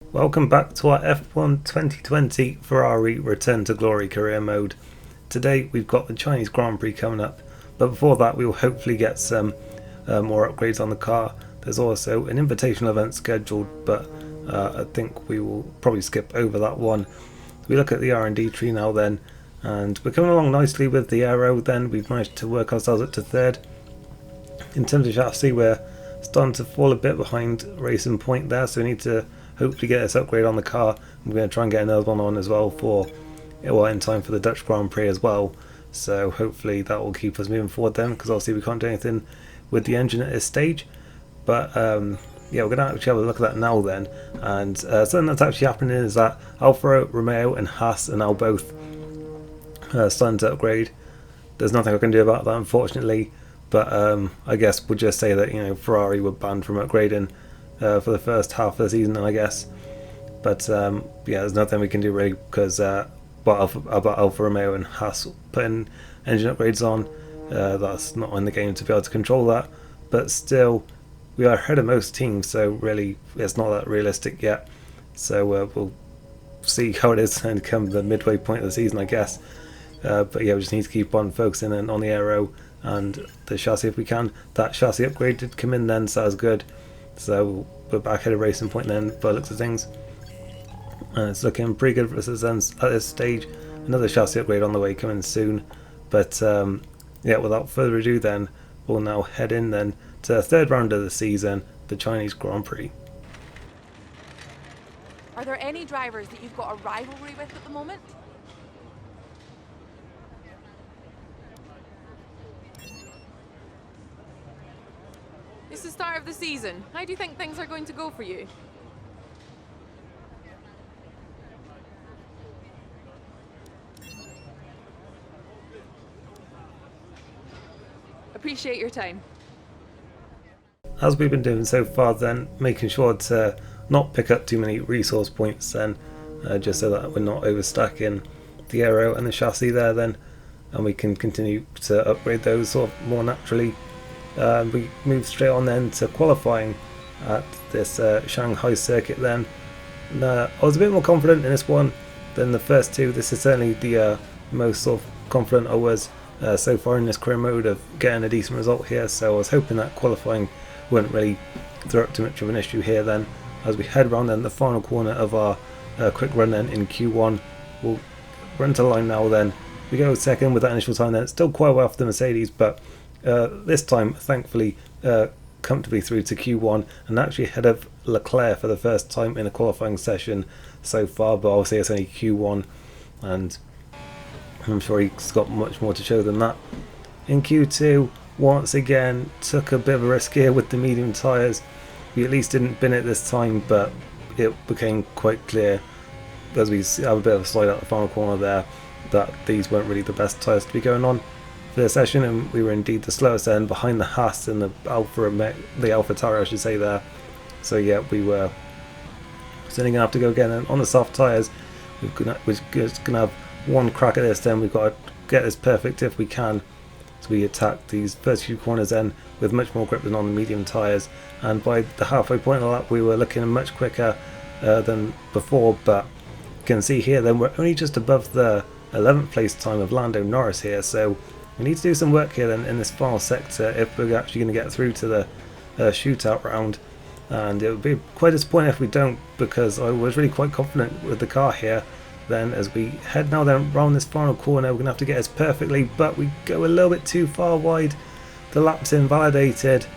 Welcome back to our F1 2020 Ferrari Return to Glory career mode. Today we've got the Chinese Grand Prix coming up, but before that we will hopefully get some more upgrades on the car. There's also an invitational event scheduled, but I think we will probably skip over that one. We look at the R&D tree now then, and we're coming along nicely with the aero then. We've managed to work ourselves up to third. In terms of chassis, we're starting to fall a bit behind Racing Point there, so we need to hopefully get this upgrade on the car. I'm going to try and get another one on as well in time for the Dutch Grand Prix as well. So hopefully that will keep us moving forward then, because obviously we can't do anything with the engine at this stage. But yeah, we're going to actually have a look at that now then. And something that's actually happening is that Alfa Romeo and Haas are now both starting to upgrade. There's nothing I can do about that, unfortunately. But I guess we'll just say that, you know, Ferrari were banned from upgrading for the first half of the season, I guess. But yeah, there's nothing we can do really, because about Alfa Romeo and Haas putting engine upgrades on, that's not in the game to be able to control that. But still, we are ahead of most teams, so really it's not that realistic yet. So we'll see how it is and come the midway point of the season, I guess. But yeah, we just need to keep on focusing on the aero and the chassis if we can. That chassis upgrade did come in then, so that was good. So we're back at a Racing Point then by the looks of things, and it's looking pretty good for us at this stage. Another chassis upgrade on the way coming soon. But yeah, without further ado then, we'll now head in then to the third round of the season, the Chinese Grand Prix. Are there any drivers that you've got a rivalry with at the moment? It's the start of the season. How do you think things are going to go for you? Appreciate your time. As we've been doing so far then, making sure to not pick up too many resource points then, just so that we're not overstacking the aero and the chassis there then, and we can continue to upgrade those sort of more naturally. We move straight on then to qualifying at this Shanghai circuit then. And, I was a bit more confident in this one than the first two. This is certainly the most sort of confident I was so far in this career mode of getting a decent result here, so I was hoping that qualifying wouldn't really throw up too much of an issue here then. As we head around then the final corner of our quick run then in Q1, we'll run to the line now then. We go second with that initial time then. It's still quite well off the Mercedes, but this time thankfully comfortably through to Q1 and actually ahead of Leclerc for the first time in a qualifying session so far, but obviously it's only Q1 and I'm sure he's got much more to show than that. In Q2, once again took a bit of a risk here with the medium tyres. We at least didn't bin it this time, but it became quite clear as we have a bit of a slide out the final corner there that these weren't really the best tyres to be going on for the session, and we were indeed the slowest end behind the Haas and the AlphaTauri I should say there. So yeah, we were certainly going to have to go again, and on the soft tyres we're just going to have one crack at this then. We've got to get this perfect if we can. So we attack these first few corners then with much more grip than on the medium tyres, and by the halfway point of the lap we were looking much quicker than before, but you can see here then we're only just above the 11th place time of Lando Norris here, so we need to do some work here then in this final sector if we're actually going to get through to the shootout round, and it would be quite disappointing if we don't, because I was really quite confident with the car here. Then as we head now then round this final corner, we're going to have to get this perfectly, but we go a little bit too far wide. The lap's invalidated.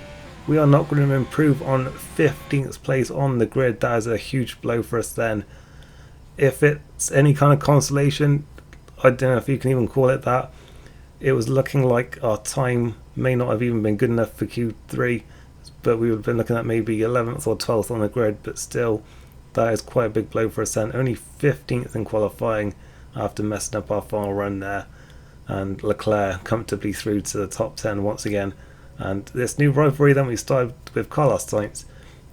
We are not going to improve on 15th place on the grid. That is a huge blow for us then. If it's any kind of consolation, I don't know if you can even call it that, it was looking like our time may not have even been good enough for Q3, but we would have been looking at maybe 11th or 12th on the grid, but still that is quite a big blow for us then. Only 15th in qualifying after messing up our final run there, and Leclerc comfortably through to the top 10 once again. And this new rivalry then we started with Carlos Sainz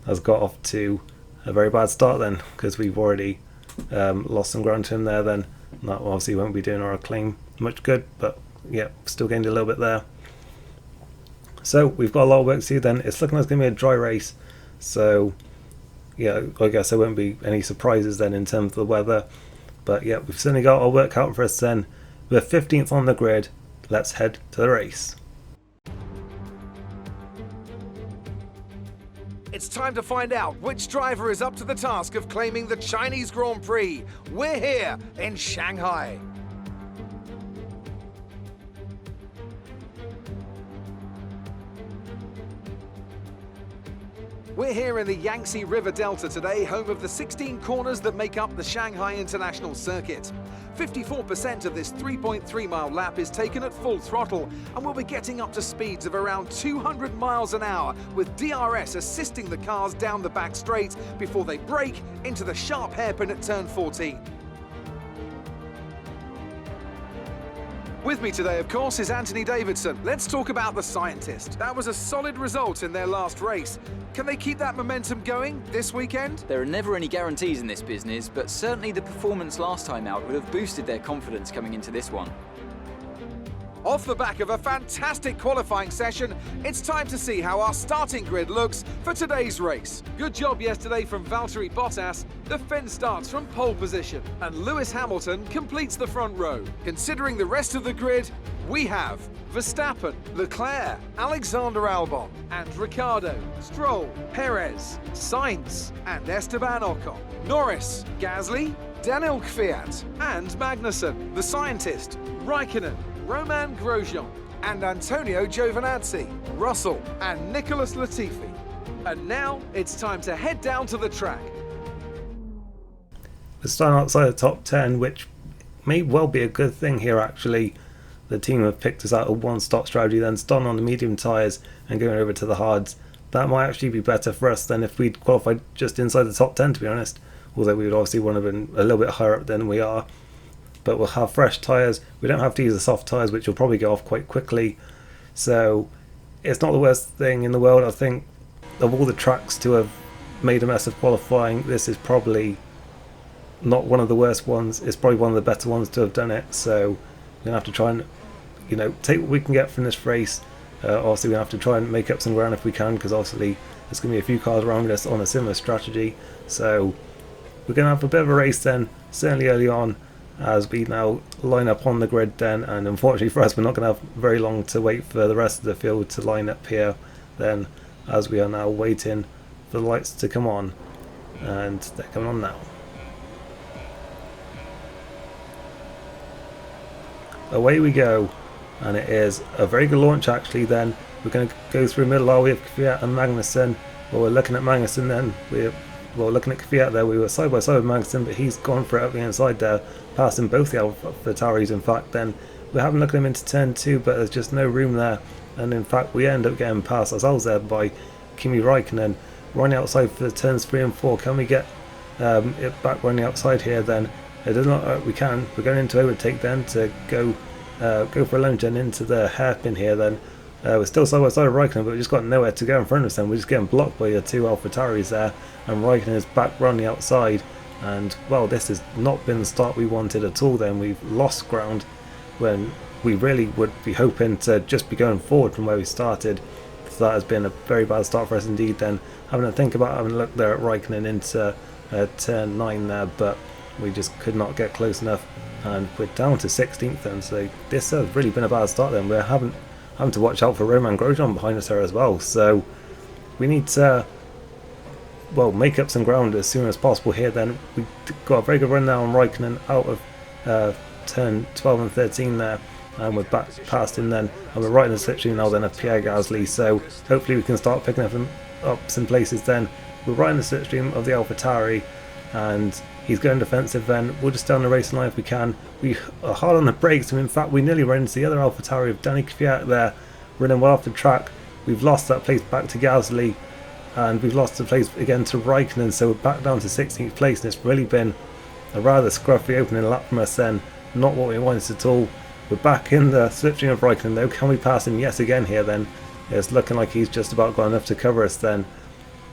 has got off to a very bad start then, because we've already lost some ground to him there then. And that obviously won't be doing our acclaim much good, but yeah, still gained a little bit there. So we've got a lot of work to do then. It's looking like it's going to be a dry race, so yeah, I guess there won't be any surprises then in terms of the weather. But yeah, we've certainly got our work out for us then. We're 15th on the grid. Let's head to the race. It's time to find out which driver is up to the task of claiming the Chinese Grand Prix. We're here in Shanghai. We're here in the Yangtze River Delta today, home of the 16 corners that make up the Shanghai International Circuit. 54% of this 3.3-mile lap is taken at full throttle, and we'll be getting up to speeds of around 200 miles an hour, with DRS assisting the cars down the back straight before they brake into the sharp hairpin at turn 14. With me today, of course, is Anthony Davidson. Let's talk about the scientist. That was a solid result in their last race. Can they keep that momentum going this weekend? There are never any guarantees in this business, but certainly the performance last time out would have boosted their confidence coming into this one. Off the back of a fantastic qualifying session, it's time to see how our starting grid looks for today's race. Good job yesterday from Valtteri Bottas. The Finn starts from pole position, and Lewis Hamilton completes the front row. Considering the rest of the grid, we have Verstappen, Leclerc, Alexander Albon, and Ricciardo, Stroll, Perez, Sainz, and Esteban Ocon, Norris, Gasly, Daniel Kvyat, and Magnussen, the scientist, Raikkonen, Roman Grosjean, and Antonio Giovinazzi, Russell, and Nicholas Latifi. And now it's time to head down to the track. We're starting outside the top 10, which may well be a good thing here actually. The team have picked us out a one-stop strategy, then starting on the medium tyres and going over to the hards. That might actually be better for us than if we'd qualified just inside the top 10, to be honest. Although we would obviously want to have been a little bit higher up than we are. But we'll have fresh tyres. We don't have to use the soft tyres, which will probably go off quite quickly. So it's not the worst thing in the world. I think of all the tracks to have made a mess of qualifying, this is probably not one of the worst ones. It's probably one of the better ones to have done it. So we're going to have to try and, take what we can get from this race. Obviously, we have to try and make up some ground if we can, because obviously there's going to be a few cars around us on a similar strategy. So we're going to have a bit of a race then, certainly early on, as we now line up on the grid then, and unfortunately for us we're not going to have very long to wait for the rest of the field to line up here then, as we are now waiting for the lights to come on, and they're coming on now. Away we go, and it is a very good launch actually then. We're going to go through middle, are we, of Kvyat and Magnussen. Well, we're looking at Magnussen then, looking at Kvyat there, we were side by side with Magnussen, but he's gone for it up the inside there, passing both the AlphaTauris in fact then. We're having a look at him into turn 2, but there's just no room there, and in fact we end up getting past ourselves there by Kimi Raikkonen running outside for turns 3 and 4. Can we get it back running outside here then? It does not, we can. We're going into overtake then to go for a lunge and into the hairpin here then. We're still side by side of Raikkonen, but we've just got nowhere to go in front of us then. We're just getting blocked by the two AlphaTauris there, and Raikkonen is back running outside, and well, this has not been the start we wanted at all then. We've lost ground when we really would be hoping to just be going forward from where we started. So that has been a very bad start for us indeed then. Having a think about having a look there at Raikkonen into turn 9 there, but we just could not get close enough, and we're down to 16th then. So this has really been a bad start then. We're having to watch out for Roman Grosjean behind us there as well, so we need to make up some ground as soon as possible here then. We've got a very good run now on Raikkonen out of turn 12 and 13 there, and we're back past him then, and we're right in the slipstream now then of Pierre Gasly, so hopefully we can start picking up some places then. We're right in the slipstream of the AlphaTauri, and he's going defensive then. We'll just stay on the racing line if we can. We are hard on the brakes, and in fact we nearly ran into the other AlphaTauri of Danny Kvyat there, running well off the track. We've lost that place back to Gasly, and we've lost the place again to Raikkonen, so we're back down to 16th place, and it's really been a rather scruffy opening lap from us then. Not what we wanted at all. We're back in the slipstream of Raikkonen though. Can we pass him yet again here then? It's looking like he's just about got enough to cover us then,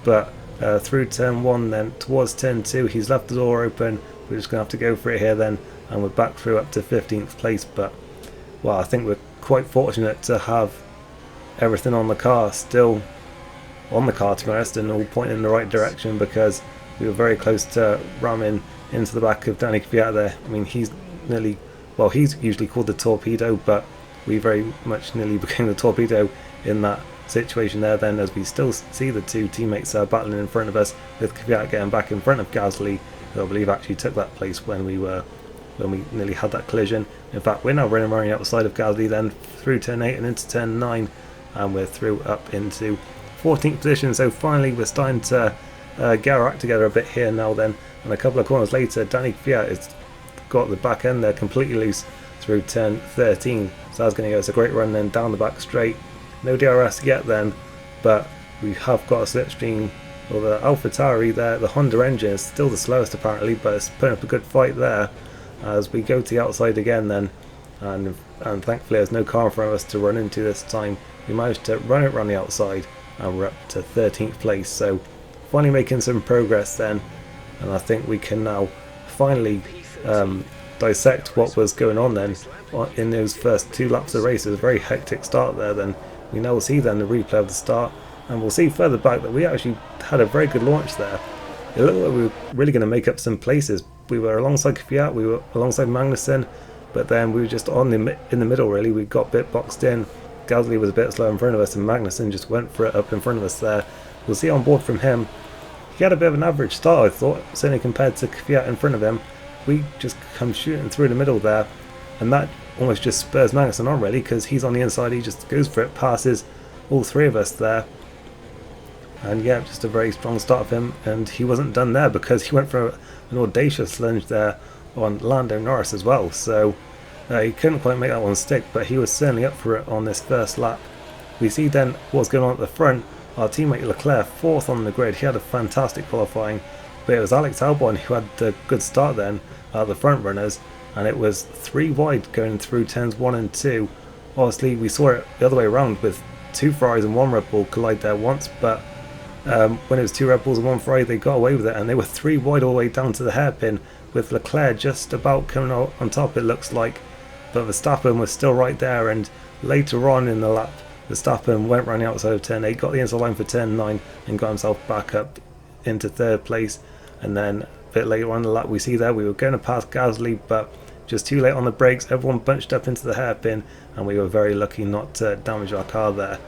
but through turn 1 then towards turn 2 he's left the door open. We're just going to have to go for it here then, and we're back through up to 15th place. But well, I think we're quite fortunate to have everything on the car still on the car, to be honest, and all pointing in the right direction, because we were very close to ramming into the back of Danny Kvyat there. I mean, he's nearly, well, he's usually called the torpedo, but we very much nearly became the torpedo in that situation there then, as we still see the two teammates battling in front of us, with Kvyat getting back in front of Gasly, who I believe actually took that place when we nearly had that collision. In fact, we're now running around the outside of Gasly then through turn 8 and into turn 9, and we're through up into 14th position. So finally we're starting to get our act together a bit here now then, and a couple of corners later Danny Kvyat has got the back end there completely loose through turn 13, so that's going to give us a great run then down the back straight. No DRS yet then, but we have got a slipstream. Well, the AlphaTauri there, the Honda engine is still the slowest apparently, but it's putting up a good fight there as we go to the outside again then, and thankfully there's no car in front of us to run into this time. We managed to run it around the outside and we're up to 13th place, so finally making some progress then, and I think we can now finally dissect what was going on then in those first 2 laps of the race. It was a very hectic start there then. We now will see then the replay of the start, and we'll see further back that we actually had a very good launch there. It looked like we were really going to make up some places. We were alongside Kvyat, we were alongside Magnussen, but then we were just in the middle really. We got a bit boxed in. Gasly was a bit slow in front of us, and Magnussen just went for it up in front of us there. We'll see on board from him. He had a bit of an average start, I thought, certainly compared to Kvyat in front of him. We just come shooting through the middle there, and that almost just spurs Magnussen on really, because he's on the inside, he just goes for it, passes all 3 of us there. And yeah, just a very strong start of him, and he wasn't done there because he went for an audacious lunge there on Lando Norris as well, so he couldn't quite make that one stick, but he was certainly up for it on this first lap. We see then what's going on at the front. Our teammate Leclerc, 4th on the grid. He had a fantastic qualifying, but it was Alex Albon who had the good start then, the front runners, and it was 3 wide going through turns 1 and 2. Obviously we saw it the other way around with 2 Ferraris and 1 Red Bull collide there once, but when it was 2 Red Bulls and 1 Ferrari, they got away with it, and they were 3 wide all the way down to the hairpin, with Leclerc just about coming out on top, it looks like, but Verstappen was still right there. And later on in the lap, Verstappen went round the outside of turn 8, got the inside line for turn 9, and got himself back up into 3rd place. And then a bit later on in the lap, we see there we were going to pass Gasly, but just too late on the brakes. Everyone bunched up into the hairpin, and we were very lucky not to damage our car there.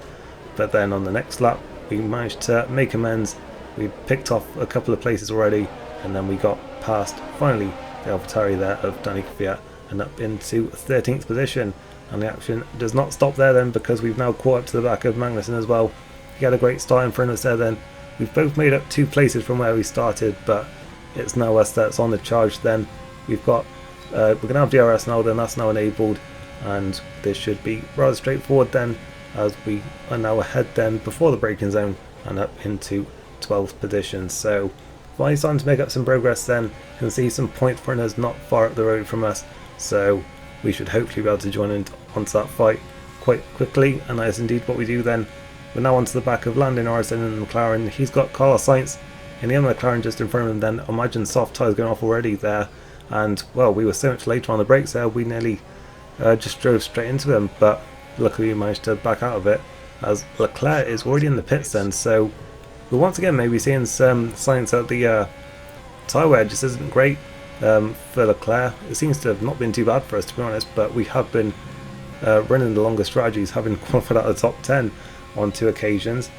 But then on the next lap, we managed to make amends. We picked off a couple of places already, and then we got past finally the AlphaTauri there of Danny Kvyat and up into 13th position. And the action does not stop there then, because we've now caught up to the back of Magnussen as well. He had a great start in front of us there then. We've both made up 2 places from where we started, but it's now us that's on the charge then. We've got we're going to have DRS now then, that's now enabled, and this should be rather straightforward then, as we are now ahead then before the braking zone and up into 12th position. So finally starting to make up some progress then. You can see some points for us not far up the road from us, so we should hopefully be able to join onto that fight quite quickly, and that is indeed what we do then. We're now onto the back of Lando Norris in the McLaren. He's got Carlos Sainz in the other McLaren just in front of him then. Imagine soft tyres going off already there, and well, we were so much later on the brakes there, we nearly just drove straight into him, but luckily we managed to back out of it, as Leclerc is already in the pits then. So we're once again maybe seeing some signs that the tyre wear just isn't great for Leclerc. It seems to have not been too bad for us, to be honest, but we have been running the longer strategies, having qualified out of the top 10 on 2 occasions.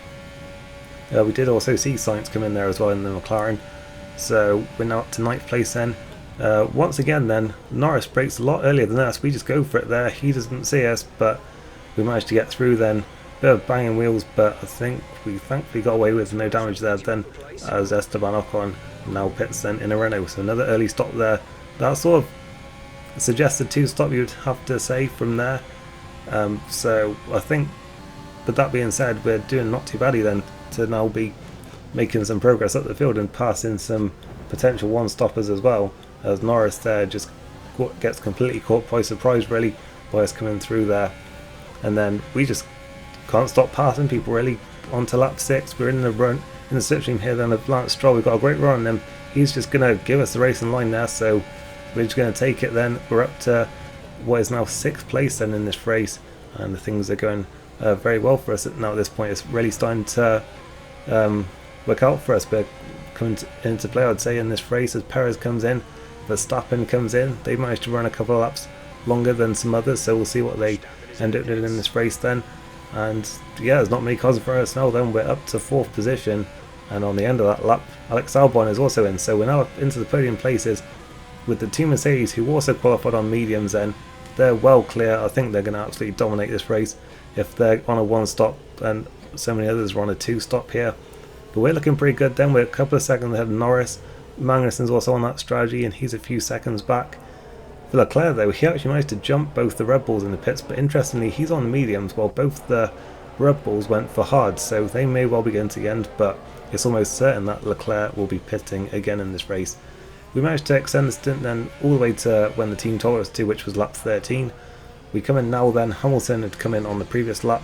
We did also see Sainz come in there as well in the McLaren, so we're now up to 9th place then. Once again then, Norris brakes a lot earlier than us. We just go for it there, he doesn't see us, but we managed to get through then. Bit of banging wheels, but I think we thankfully got away with no damage there then, as Esteban Ocon now pits then in a Renault. So another early stop there. That sort of suggested 2 stop, you'd have to say, from there. So I think, but that being said, we're doing not too badly then to now be making some progress up the field and passing some potential 1-stoppers as well, as Norris there just gets completely caught by surprise really by us coming through there. And then we just can't stop passing people really onto lap 6. We're in the run in the slipstream here then of Lance Stroll. We've got a great run on him. He's just going to give us the racing line there, so we're just going to take it then. We're up to what is now 6th place then in this race, and things are going very well for us now at this point. It's really starting to work out for us. We're come into play, I'd say, in this race as Perez comes in, Verstappen comes in. They managed to run a couple of laps longer than some others, so we'll see what they end up doing in this race then. And yeah, there's not many cars for us now then. We're up to 4th position, and on the end of that lap Alex Albon is also in, so we're now up into the podium places with the two Mercedes who also qualified on mediums. Then they're well clear. I think they're going to absolutely dominate this race if they're on a 1-stop and so many others are on a 2-stop here. But we're looking pretty good then. We're a couple of seconds ahead of Norris. Magnussen's also on that strategy and he's a few seconds back. For Leclerc though, he actually managed to jump both the Red Bulls in the pits, but interestingly he's on the mediums while both the Red Bulls went for hards, so they may well be getting to the end, but it's almost certain that Leclerc will be pitting again in this race. We managed to extend the stint then all the way to when the team told us to, which was lap 13. We come in now then. Hamilton had come in on the previous lap,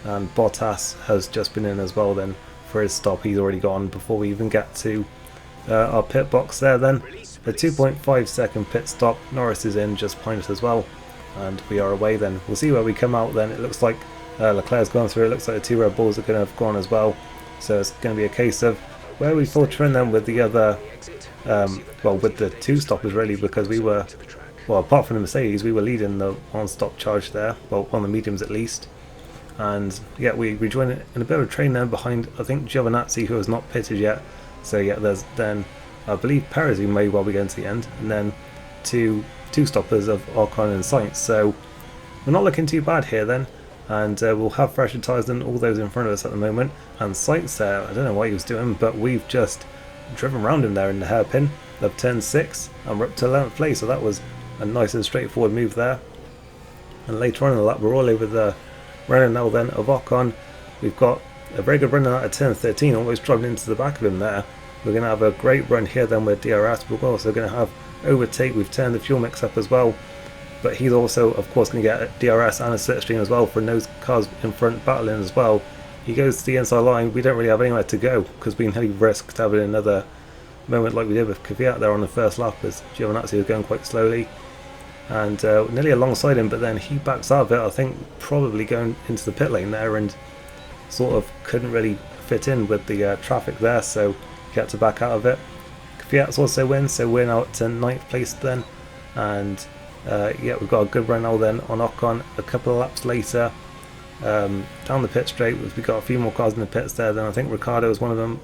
and Bottas has just been in as well then for his stop. He's already gone before we even get to our pit box there then. A 2.5 second pit stop. Norris is in just behind us as well, and we are away then. We'll see where we come out then. It looks like Leclerc's gone through. It looks like the two Red Bulls are going to have gone as well, so it's going to be a case of where we filter in then with the other well, with the two stoppers really, because we were, well, apart from the Mercedes, we were leading the 1-stop charge there, well, on the mediums at least. And yeah, we rejoined it in a bit of a train then behind, I think, Giovinazzi, who has not pitted yet. So yeah, there's then I believe Perez, who may well be getting to the end, and then two stoppers of Ocon and Sainz. So we're not looking too bad here then, and we'll have fresher tyres than all those in front of us at the moment. And Sainz there, I don't know what he was doing, but we've just driven around him there in the hairpin of turn 6, and we're up to 11th place, so that was a nice and straightforward move there. And later on in the lap, we're all over the running now then of Ocon. We've got a very good run out of turn 13, almost driving into the back of him there. We're going to have a great run here then with DRS, but we're also going to have overtake. We've turned the fuel mix up as well, but he's also of course going to get a DRS and a slipstream as well for those cars in front battling as well. He goes to the inside line. We don't really have anywhere to go because we nearly risked having another moment like we did with Kvyat there on the first lap, as Giovinazzi was going quite slowly and nearly alongside him, but then he backs out of it, I think probably going into the pit lane there, and sort of couldn't really fit in with the traffic there, so he had to back out of it. Kvyat's also wins, so we're now to 9th place then, and yeah, we've got a good run now then on Ocon. A couple of laps later, down the pit straight, we've got a few more cars in the pits there. Then I think Ricciardo is one of them,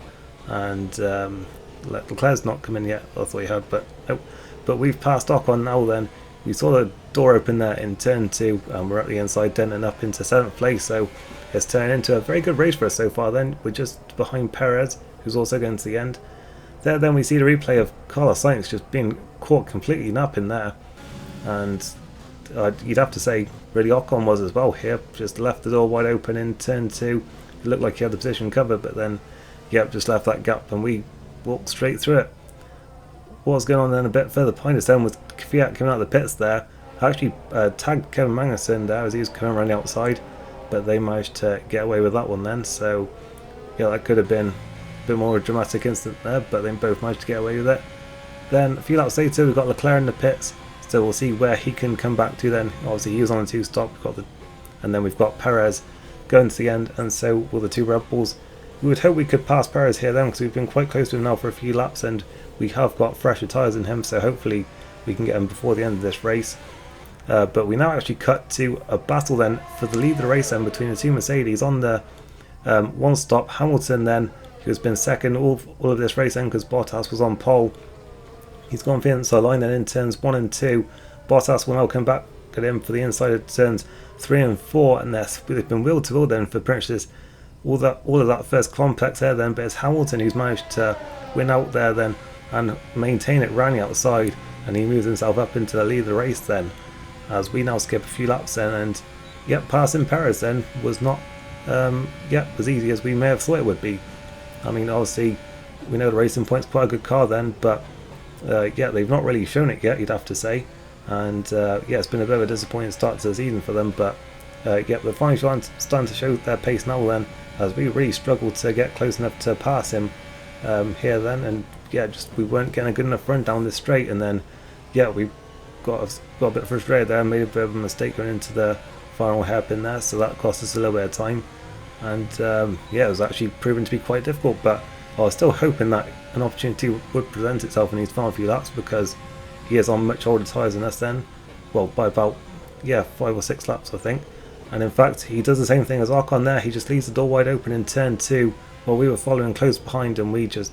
and Leclerc's not come in yet. I thought he had, but nope. But we've passed Ocon now then. We saw the door open there in turn 2, and we're at the inside denting up into 7th place, so it's turned into a very good race for us so far then. We're just behind Perez, who's also going to the end. There then we see the replay of Carlos Sainz just being caught completely napping there, and you'd have to say really Ocon was as well here, just left the door wide open in turn 2. It looked like he had the position covered, but then yep, just left that gap and we walked straight through it. What was going on then a bit further behind us then with Kvyat coming out of the pits there. I actually tagged Kevin Magnussen there as he was coming around the outside, but they managed to get away with that one then, so yeah, that could have been a bit more dramatic incident there, but they both managed to get away with it. Then a few laps later we've got Leclerc in the pits, so we'll see where he can come back to then. Obviously he was on a 2-stop, and then we've got Perez going to the end, and so will the two Red Bulls. We would hope we could pass Perez here then, because we've been quite close to him now for a few laps, and we have got fresher tyres than him, so hopefully we can get him before the end of this race. But we now actually cut to a battle then for the lead of the race then between the two Mercedes on the 1-stop. Hamilton then, who's been second all of this race then because Bottas was on pole. He's gone for the inside line then in turns 1 and 2. Bottas will now come back at him for the inside of turns 3 and 4, and they've been wheel to wheel then for pretty much all of that first complex there then, but it's Hamilton who's managed to win out there then and maintain it round the outside, and he moves himself up into the lead of the race then, as we now skip a few laps then, and yep, passing Perez then was not as easy as we may have thought it would be. I mean, obviously we know the Racing Point's quite a good car then, but yeah, they've not really shown it yet, you'd have to say, and yeah, it's been a bit of a disappointing start to the season for them, but yeah, they're finally starting to show their pace now then, as we really struggled to get close enough to pass him here then, and yeah, just we weren't getting a good enough run down this straight, and then yeah, we got a bit frustrated there, made a bit of a mistake going into the final hairpin there, so that cost us a little bit of time, and yeah, it was actually proven to be quite difficult, but I was still hoping that an opportunity would present itself in these final few laps, because he is on much older tyres than us then, well, by about 5 or 6 laps I think. And in fact he does the same thing as Ocon there. He just leaves the door wide open in turn 2 while we were following close behind, and we just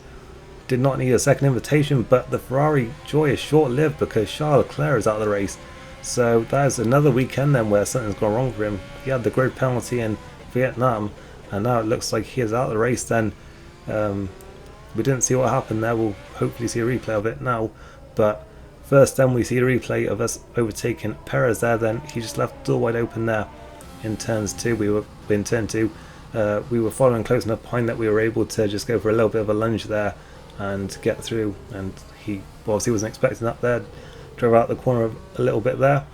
did not need a second invitation. But the Ferrari joy is short-lived because Charles Leclerc is out of the race. So there's another weekend then where something's gone wrong for him. He had the grid penalty in Vietnam, and now it looks like he is out of the race then. We didn't see what happened there. We'll hopefully see a replay of it now. But first then we see a replay of us overtaking Perez there. Then he just left the door wide open there in turns 2. We were in turn 2. We were following close enough behind that we were able to just go for a little bit of a lunge there and get through. And he obviously wasn't expecting that there. Drove out the corner a little bit there.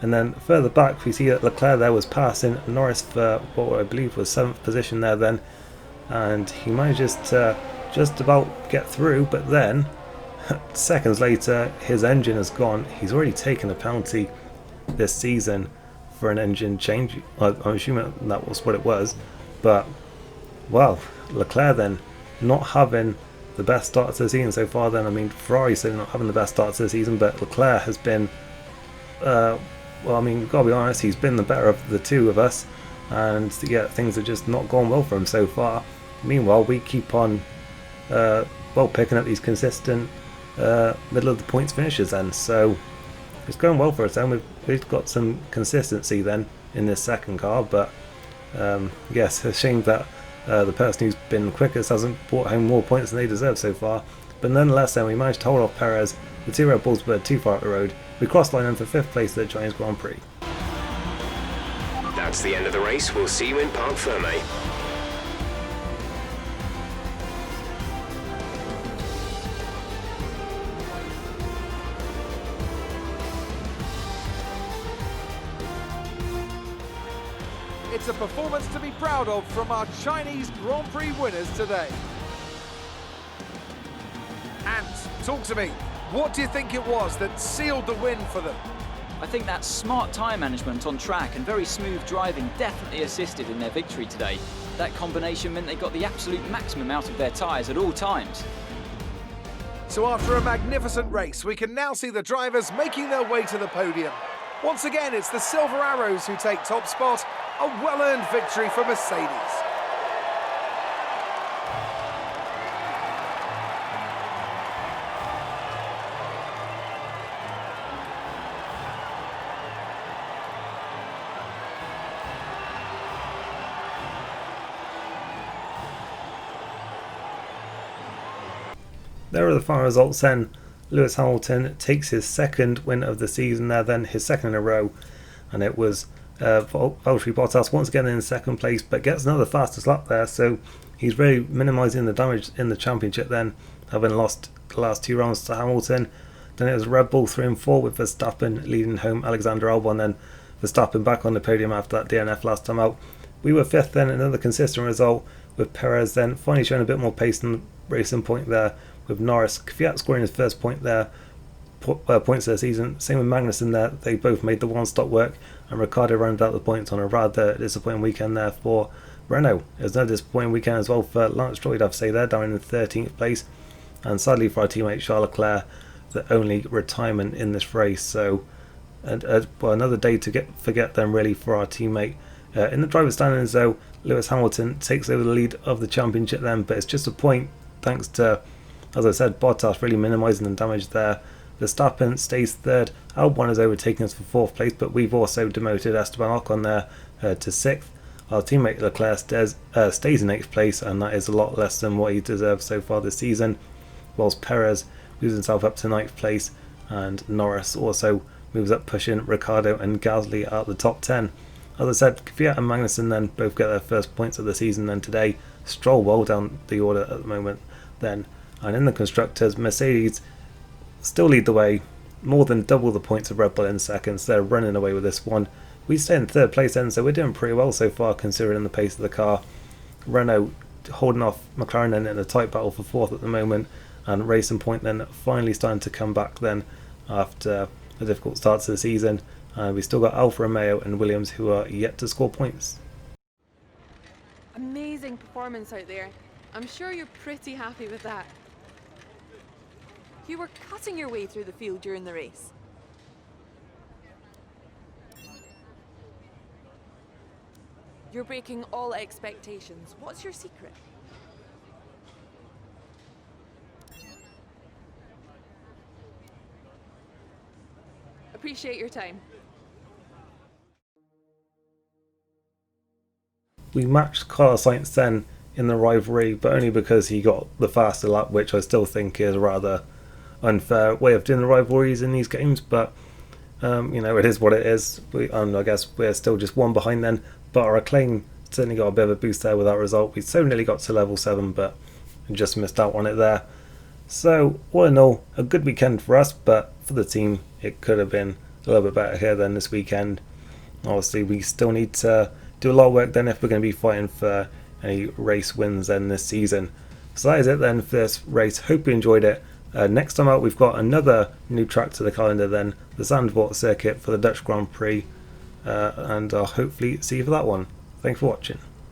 And then further back we see that Leclerc there was passing Norris for what I believe was 7th position there then. And he manages to just about get through, but then seconds later his engine has gone. He's already taken a penalty this season for an engine change. I'm assuming that was what it was. But well, Leclerc then not having the best start to the season so far then. I mean, Ferrari certainly not having the best start to the season, but Leclerc has been well, I mean, we've got to be honest, he's been the better of the two of us, and yeah, things have just not gone well for him so far. Meanwhile, we keep on picking up these consistent middle of the points finishes then, so it's going well for us then. We've got some consistency then in this second car, but yes, it's a shame that the person who's been quickest hasn't brought home more points than they deserve so far. But nonetheless then, we managed to hold off Perez. The 2 Red Bulls were too far up the road. We crossed line in for 5th place at the Chinese Grand Prix. That's the end of the race. We'll see you in Parc Ferme. It's a performance to be proud of from our Chinese Grand Prix winners today. And talk to me, what do you think it was that sealed the win for them? I think that smart tyre management on track and very smooth driving definitely assisted in their victory today. That combination meant they got the absolute maximum out of their tyres at all times. So after a magnificent race, we can now see the drivers making their way to the podium. Once again, it's the Silver Arrows who take top spot, a well-earned victory for Mercedes. There are the final results then. Lewis Hamilton takes his 2nd win of the season there then, his 2nd in a row, and it was Valtteri Bottas once again in 2nd place, but gets another fastest lap there, so he's really minimising the damage in the championship then, having lost the last 2 rounds to Hamilton. Then it was Red Bull 3 and 4 with Verstappen leading home Alexander Albon, then Verstappen back on the podium after that DNF last time out. We were 5th then, another consistent result, with Perez then finally showing a bit more pace in the racing point there, with Norris, Kvyat scoring his 1st point there, points of the season. Same with Magnussen there, they both made the one-stop work, and Ricciardo rounded out the points on a rather disappointing weekend there for Renault. It was another disappointing weekend as well for Lance Stroll, I'd have to say there, down in 13th place, and sadly for our teammate Charles Leclerc, the only retirement in this race. So another day to forget then really for our teammate. In the driver's standings though, Lewis Hamilton takes over the lead of the championship then, but it's just a point thanks to, as I said, Bottas really minimising the damage there. Verstappen stays 3rd. Albon has overtaken us for 4th place, but we've also demoted Esteban Ocon there to 6th. Our teammate Leclerc stays in 8th place, and that is a lot less than what he deserves so far this season. Whilst Perez moves himself up to 9th place, and Norris also moves up, pushing Ricciardo and Gasly out the top 10. As I said, Kvyat and Magnussen then both get their 1st points of the season then today. Stroll well down the order at the moment then. And in the constructors, Mercedes still lead the way, more than double the points of Red Bull in 2nd, so they're running away with this one. We stay in 3rd place then, so we're doing pretty well so far considering the pace of the car. Renault holding off McLaren then in a tight battle for 4th at the moment, and Racing Point then finally starting to come back then after a difficult start to the season. We still got Alfa Romeo and Williams who are yet to score points. Amazing performance out there. I'm sure you're pretty happy with that. You were cutting your way through the field during the race. You're breaking all expectations. What's your secret? Appreciate your time. We matched Carlos Sainz then in the rivalry, but only because he got the faster lap, which I still think is a rather unfair way of doing the rivalries in these games, but you know, it is what it is. I guess we're still just one behind then, but our Acclaim certainly got a bit of a boost there with that result. We so nearly got to level 7, but just missed out on it there. So all in all, a good weekend for us, but for the team it could have been a little bit better here than this weekend. Obviously we still need to do a lot of work then if we're going to be fighting for any race wins then this season. So that is it then for this race. Hope you enjoyed it. Next time out we've got another new track to the calendar then, the Zandvoort circuit for the Dutch Grand Prix, and I'll hopefully see you for that one. Thanks for watching.